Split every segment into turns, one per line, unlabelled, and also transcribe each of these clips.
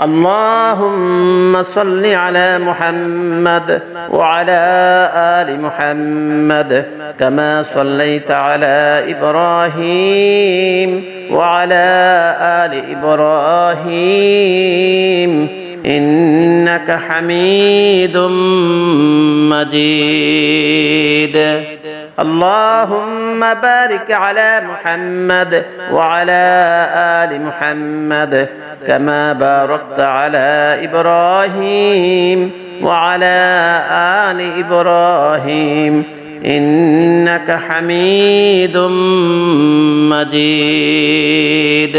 اللهم صل على محمد وعلى آل محمد كما صليت على إبراهيم وعلى آل إبراهيم إنك حميد مجيد. اللهم بارك على محمد وعلى آل محمد كما باركت على إبراهيم وعلى آل إبراهيم إنك حميد مجيد.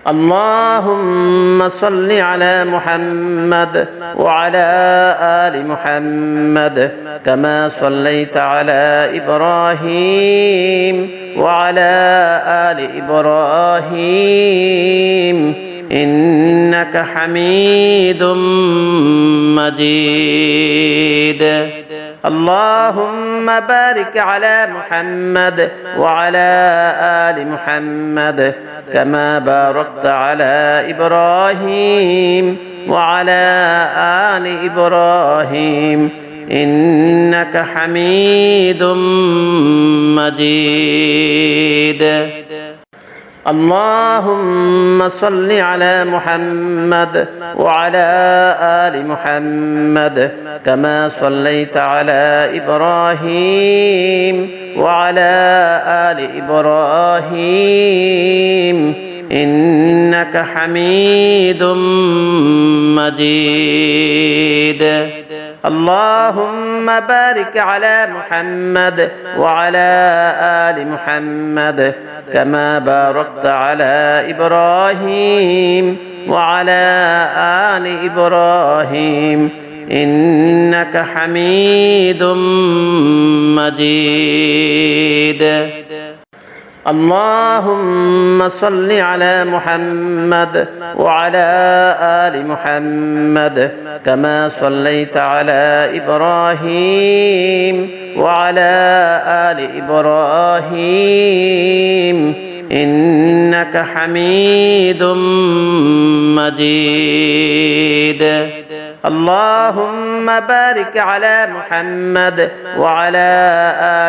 اللهم صل على محمد وعلى آل محمد كما صليت على إبراهيم وعلى آل إبراهيم إنك حميد مجيد. اللهم بارك على محمد وعلى آل محمد كما باركت على إبراهيم وعلى آل إبراهيم إنك حميد مجيد. اللهم صل على محمد وعلى آل محمد كما صليت على إبراهيم وعلى آل إبراهيم إنك حميد مجيد. اللهم بارك على محمد وعلى آل محمد كما باركت على إبراهيم وعلى آل إبراهيم إنك حميد مجيد. اللهم صل على محمد وعلى آل محمد كما صليت على إبراهيم وعلى آل إبراهيم إنك حميد مجيد. اللهم بارك على محمد وعلى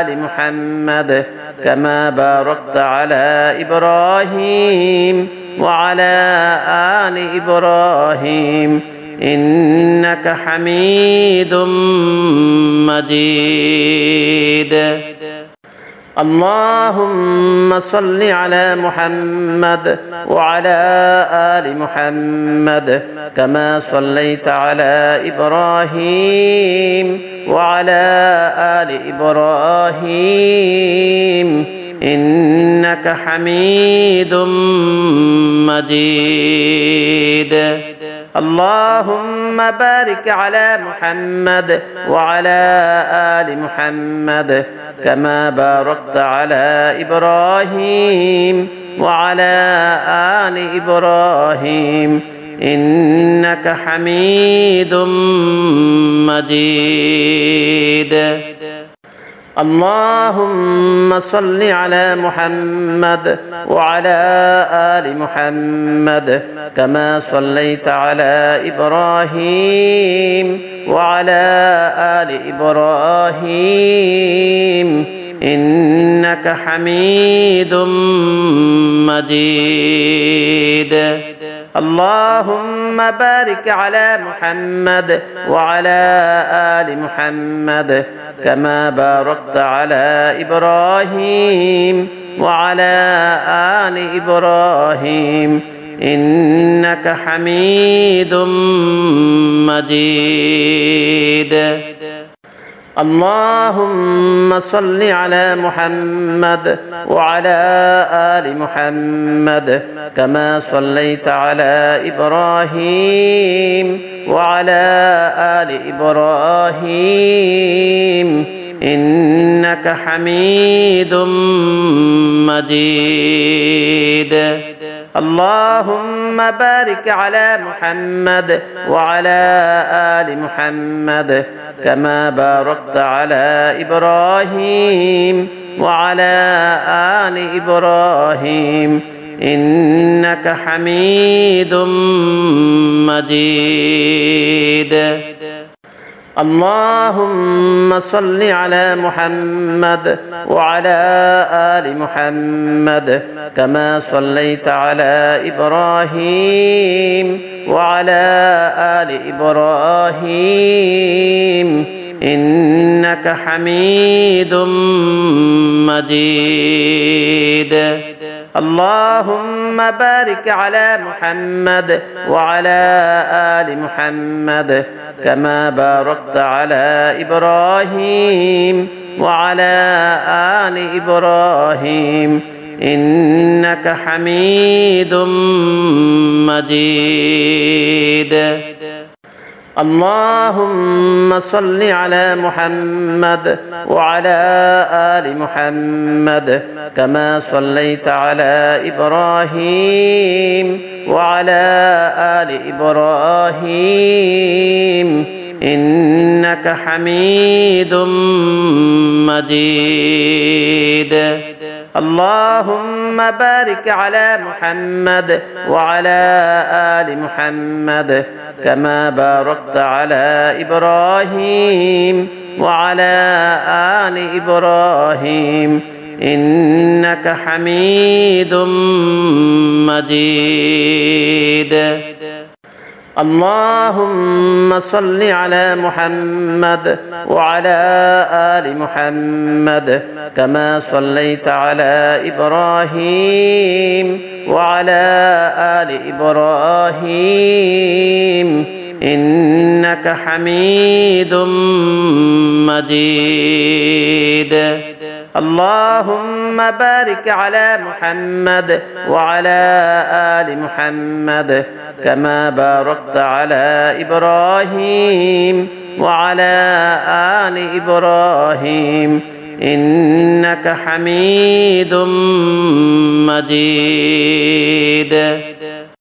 آل محمد كما باركت على إبراهيم وعلى آل إبراهيم إنك حميد مجيد. اللهم صل على محمد وعلى آل محمد كما صليت على إبراهيم وعلى آل إبراهيم إنك حميد مجيد. اللهم بارك على محمد وعلى آل محمد كما باركت على إبراهيم وعلى آل إبراهيم إنك حميد مجيد. اللهم صل على محمد وعلى آل محمد كما صليت على إبراهيم وعلى آل إبراهيم إنك حميد مجيد. اللهم بارك على محمد وعلى آل محمد كما باركت على إبراهيم وعلى آل إبراهيم إنك حميد مجيد. اللهم صل على محمد وعلى آل محمد كما صليت على إبراهيم وعلى آل إبراهيم إنك حميد مجيد. اللهم بارك على محمد وعلى آل محمد كما باركت على إبراهيم وعلى آل إبراهيم إنك حميد مجيد. اللهم صل على محمد وعلى آل محمد كما صليت على إبراهيم وعلى آل إبراهيم إنك حميد مجيد. اللهم بارك على محمد وعلى آل محمد كما باركت على إبراهيم وعلى آل إبراهيم إنك حميد مجيد. اللهم صل على محمد وعلى آل محمد كما صليت على إبراهيم وعلى آل إبراهيم إنك حميد مجيد. اللهم بارك على محمد وعلى آل محمد كما باركت على إبراهيم وعلى آل إبراهيم إنك حميد مجيد. اللهم صل على محمد وعلى آل محمد كما صليت على إبراهيم وعلى آل إبراهيم إنك حميد مجيد. اللهم بارك على محمد وعلى آل محمد كما باركت على إبراهيم وعلى آل إبراهيم إنك حميد مجيد.